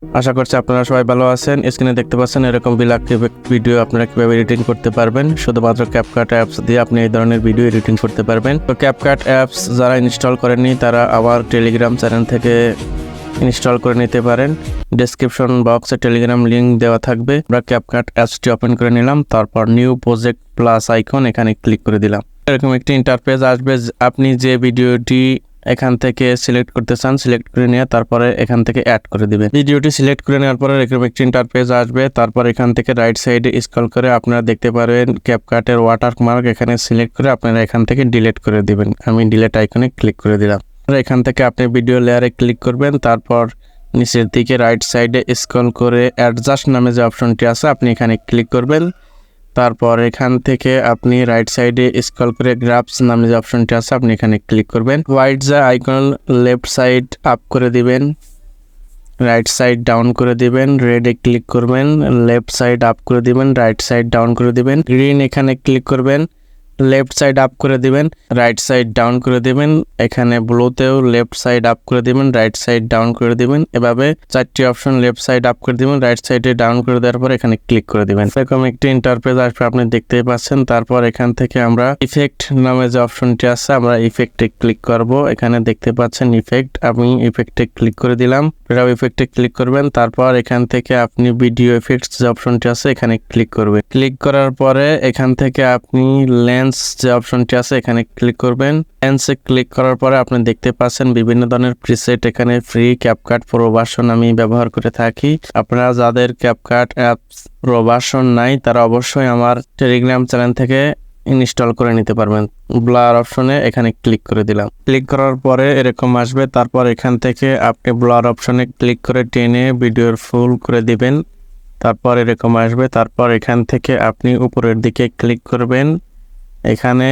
আশা করছি আপনারা সবাই ভালো আছেন। স্ক্রিনে দেখতে পাচ্ছেন এরকম ব্ল্যাক ভিডিও আপনারা কিভাবে এডিটিং করতে পারবেন। শুধুমাত্র ক্যাপকাট অ্যাপস দিয়ে আপনি এই ধরনের ভিডিও এডিটিং করতে পারবেন। তো ক্যাপকাট অ্যাপস যারা ইনস্টল করেননি তারা আবার টেলিগ্রাম চ্যানেল থেকে ইনস্টল করে নিতে পারেন। ডেসক্রিপশন বক্সে টেলিগ্রাম লিঙ্ক দেওয়া থাকবে। আমরা ক্যাপকাট অ্যাপসটি ওপেন করে নিলাম, তারপর নিউ প্রজেক্ট প্লাস আইকন এখানে ক্লিক করে দিলাম। এরকম একটি ইন্টারফেস আসবে। আপনি যে ভিডিওটি এখান থেকে সিলেক্ট করতে চান সিলেক্ট করে নিয়ে তারপরে এখান থেকে অ্যাড করে দিবেন। ভিডিওটি সিলেক্ট করে নেওয়ার পরে এরকম একটি ইন্টারফেস আসবে। তারপর এখান থেকে রাইট সাইডে স্ক্রল করে আপনারা দেখতে পারবেন ক্যাপকাটের ওয়াটারমার্ক এখানে সিলেক্ট করে আপনারা এখান থেকে ডিলিট করে দিবেন। আমি ডিলিট আইকনে ক্লিক করে দিলাম। এখান থেকে আপনি ভিডিও লেয়ারে ক্লিক করবেন, তারপর নিচের দিকে রাইট সাইডে স্ক্রল করে অ্যাডজাস্ট নামে যে অপশনটি আছে আপনি এখানে ক্লিক করবেন। তারপর এখান থেকে আপনি রাইট সাইডে স্ক্রল করে গ্রাফস নামে যে অপশনটি আছে আপনি এখানে ক্লিক করবেন। হোয়াইট যা আইকন লেফট সাইড আপ করে দিবেন, রাইট সাইড ডাউন করে দিবেন। রেডে ক্লিক করবেন, লেফট সাইড আপ করে দিবেন, রাইট সাইড ডাউন করে দিবেন। গ্রিন এখানে ক্লিক করবেন, লেফট সাইড আপ করে দিবেন, রাইট সাইড ডাউন করে দিবেন। এখানে ব্লুতেও লেফট সাইড আপ করে দিবেন, রাইট সাইড ডাউন করে দিবেন। এভাবে চারটি অপশন লেফট সাইড আপ করে দিবেন, রাইট সাইডে ডাউন করে দেওয়ার পর এখানে ক্লিক করে দিবেন। এরকম একটি ইন্টারফেস আসবে আপনি দেখতেই পাচ্ছেন। তারপর এখান থেকে আমরা ইফেক্ট নামে যে অপশনটি আছে আমরা ইফেক্টে ক্লিক করব। এখানে দেখতে পাচ্ছেন ইফেক্ট, আমি ইফেক্টে ক্লিক করে দিলাম। এটাও ইফেক্টে ক্লিক করবেন। তারপর এখান থেকে আপনি ভিডিও এফেক্টস যে অপশনটি আছে এখানে ক্লিক করবেন। ক্লিক করার পরে এখান থেকে আপনি লেন্স যে অপশনটি আছে এখানে ক্লিক করবেন। লেন্সে ক্লিক করার পরে আপনি দেখতে পাচ্ছেন বিভিন্ন ধরনের প্রিসেট এখানে ফ্রি। ক্যাপকাট প্রো ভার্সন আমি ব্যবহার করে থাকি। আপনারা যাদের ক্যাপকাট অ্যাপস প্রো ভার্সন নাই তারা অবশ্যই আমার টেলিগ্রাম চ্যানেল থেকে ইনস্টল করে নিতে পারবেন। ব্লার অপশনে এখানে ক্লিক করে দিলাম। ক্লিক করার পরে এরকম আসবে। তারপর এখান থেকে আপনি ব্লার অপশনে ক্লিক করে টেনে ভিডিওর ফুল করে দিবেন। তারপর এরকম আসবে। তারপর এখান থেকে আপনি উপরের দিকে ক্লিক করবেন। এখানে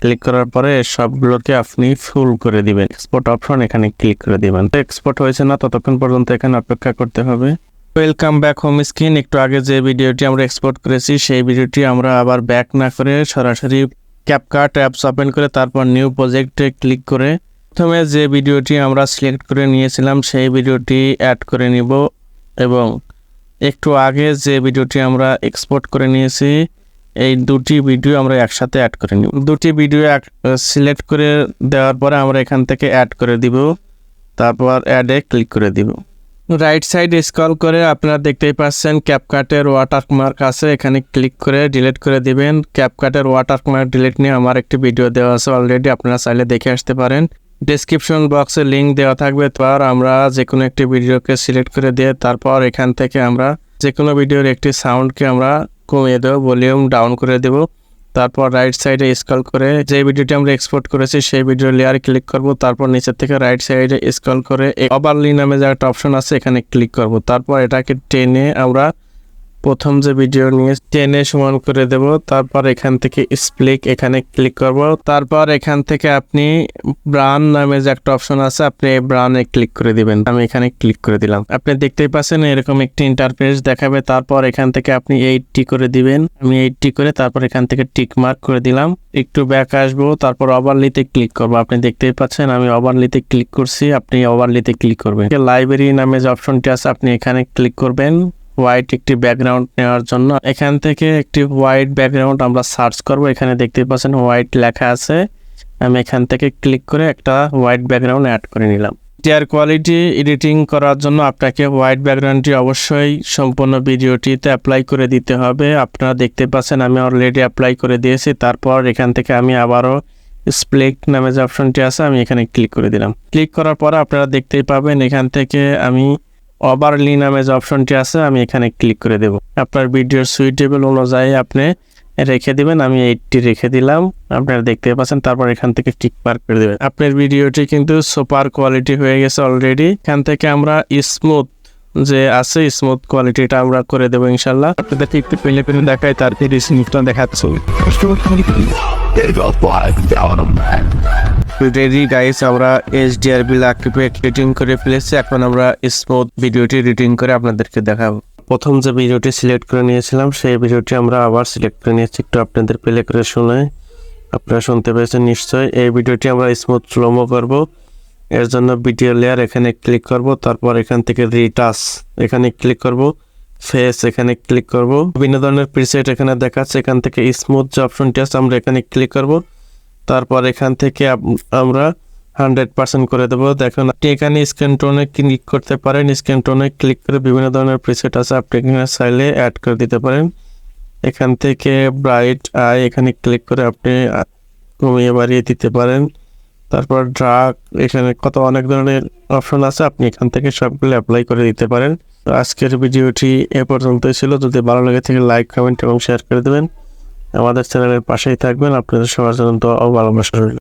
ক্লিক করার পরে সবগুলোকে আপনি ফুল করে দিবেন। এক্সপোর্ট অপশন এখানে ক্লিক করে দিবেন। এক্সপোর্ট হয়েছে না ততক্ষণ পর্যন্ত এখানে অপেক্ষা করতে হবে। Welcome back home screen. একটু আগে যে ভিডিওটি আমরা এক্সপোর্ট করেছি সেই ভিডিওটি আমরা আবার ব্যাক না করে সরাসরি ক্যাপকাট অ্যাপস ওপেন করে তারপর নিউ প্রজেক্টে ক্লিক করে প্রথমে যে ভিডিওটি আমরা সিলেক্ট করে নিয়েছিলাম সেই ভিডিওটি অ্যাড করে নিব এবং একটু আগে যে ভিডিওটি আমরা এক্সপোর্ট করে নিয়েছি এই দুটি ভিডিও আমরা একসাথে অ্যাড করে নিব। দুটি ভিডিও সিলেক্ট করে দেওয়ার পরে আমরা এখান থেকে অ্যাড করে দিব। তারপর অ্যাডে ক্লিক করে দিব। রাইট সাইড স্ক্রল করে আপনারা দেখতেই পাচ্ছেন ক্যাপকাটের ওয়াটারমার্ক আছে, এখানে ক্লিক করে ডিলিট করে দিবেন। ক্যাপকাটের ওয়াটারমার্ক ডিলিট নিয়ে আমার একটি ভিডিও দেওয়া আছে অলরেডি, আপনারা চাইলে দেখে আসতে পারেন। ডেসক্রিপশন বক্সে লিঙ্ক দেওয়া থাকবে। তারপর আমরা যে কোনো একটি ভিডিওকে সিলেক্ট করে দিয়ে তারপর এখান থেকে আমরা যে কোনো ভিডিওর একটি সাউন্ডকে আমরা কমিয়ে দেবো, ভলিউম ডাউন করে দেব। তারপর রাইট সাইডে স্ক্রল করে যে ভিডিওটি আমরা এক্সপোর্ট করেছি সেই ভিডিও লেয়ারে ক্লিক করব। তারপর নিচের থেকে রাইট সাইডে স্ক্রল করে ওভারলি নামে যে একটা অপশন আছে এখানে ক্লিক করব। তারপর এটাকে টেনে আমরা প্রথম যে ভিডিও নিয়ে টেনে সমান করে দেব। তারপর এখান থেকে স্প্লিক এখানে ক্লিক করব। তারপর এখান থেকে আপনি ব্রান নামে যে একটা অপশন আছে আপনি এই ব্রানে ক্লিক করে দিবেন। আমি এখানে ক্লিক করে দিলাম। আপনি দেখতেই পাচ্ছেন এরকম একটি ইন্টারফেস দেখাবে। তারপর এখান থেকে আপনি 80 করে দিবেন। আমি 80 করে তারপর এখান থেকে টিক মার্ক করে দিলাম। একটু ব্যাক আসবো, তারপর ওভারলিতে ক্লিক করবো। আপনি দেখতেই পাচ্ছেন আমি ওভারলিতে ক্লিক করছি, আপনি ওভারলিতে ক্লিক করবেন। লাইব্রেরি নামে যে অপশনটি আছে আপনি এখানে ক্লিক করবেন হোয়াইট একটি ব্যাকগ্রাউন্ড নেওয়ার জন্য। এখান থেকে একটি হোয়াইট ব্যাকগ্রাউন্ড আমরা সার্চ করব। এখানে দেখতে পাচ্ছেন হোয়াইট লেখা আছে, আমি এখান থেকে ক্লিক করে একটা হোয়াইট ব্যাকগ্রাউন্ড অ্যাড করে নিলাম। HDR কোয়ালিটি এডিটিং করার জন্য আপনাকে হোয়াইট ব্যাকগ্রাউন্ডটি অবশ্যই সম্পূর্ণ ভিডিওটিতে অ্যাপ্লাই করে দিতে হবে। আপনারা দেখতে পাচ্ছেন আমি অলরেডি অ্যাপ্লাই করে দিয়েছি। তারপর এখান থেকে আমি আবারও স্প্লিক নামে যে অপশনটি আছে আমি এখানে ক্লিক করে দিলাম। ক্লিক করার পর আপনারা দেখতেই পাবেন এখান থেকে আমি ওভারলি নামে যে অপশনটি আছে আমি এখানে ক্লিক করে দেব। আপনার ভিডিওর সুইটেবল অনুযায়ী আপনি রেখে দিবেন। আমি 80 রেখে দিলাম, আপনারা দেখতে পাচ্ছেন। তারপর এখান থেকে টিক মার্ক করে দেবেন। আপনার ভিডিওটি কিন্তু সুপার কোয়ালিটি হয়ে গেছে অলরেডি। এখান থেকে আমরা স্মুথ যে আছে স্মুথ কোয়ালিটিটা আমরা করে দেবো ইনশাল্লাহ। আপনাদের একটু পেলে পেলে দেখায় তারপরে স্মুথটা দেখাচ্ছি। রেডি গাইস, আমরা HDR ব্ল্যাক এডিটিং করে ফেলেছি। এখন আমরা স্মুথ ভিডিওটি এডিটিং করে আপনাদেরকে দেখাবো। প্রথম যে ভিডিওটি সিলেক্ট করে নিয়েছিলাম সেই ভিডিওটি আমরা আবার সিলেক্ট করে নিয়েছি। একটু আপনাদের প্লে করে শুনে আপনারা শুনতে পেয়েছেন নিশ্চয়। এই ভিডিওটি আমরা স্মুথ স্লোমো করব। এর জন্য ভিডিও লেয়ার এখানে ক্লিক করব, তারপর এখান থেকে রিটাচ এখানে ক্লিক করব, ফেস এখানে ক্লিক করব। বিভিন্ন ধরনের প্রিসেট এখানে দেখাচ্ছে, এখান থেকে স্মুথ যে অপশনটি আছে আমরা এখানে ক্লিক করব, তারপর এখান থেকে আমরা 100% করে দেবো। দেখুন আপনি এখানে স্ক্রিন টোনে ক্লিক করতে পারেন, স্ক্রিন টোনে ক্লিক করে বিভিন্ন ধরনের প্রিসেট আছে আপনি এখানে চাইলে অ্যাড করে দিতে পারেন। এখান থেকে ব্রাইট আই এখানে ক্লিক করে আপনি কমিয়ে বাড়িয়ে দিতে পারেন। তারপর ড্রাগ এখানে অনেক ধরনের অপশন আছে, আপনি এখান থেকে সবগুলো অ্যাপ্লাই করে দিতে পারেন। আজকের ভিডিওটি এ পর্যন্তই ছিল। যদি ভালো লাগে থাকে লাইক, কমেন্ট এবং শেয়ার করে দেবেন। আমাদের চ্যানেলের পাশেই থাকবেন। আপনাদের সবার জন্য দোয়া ও ভালোবাসা রইল।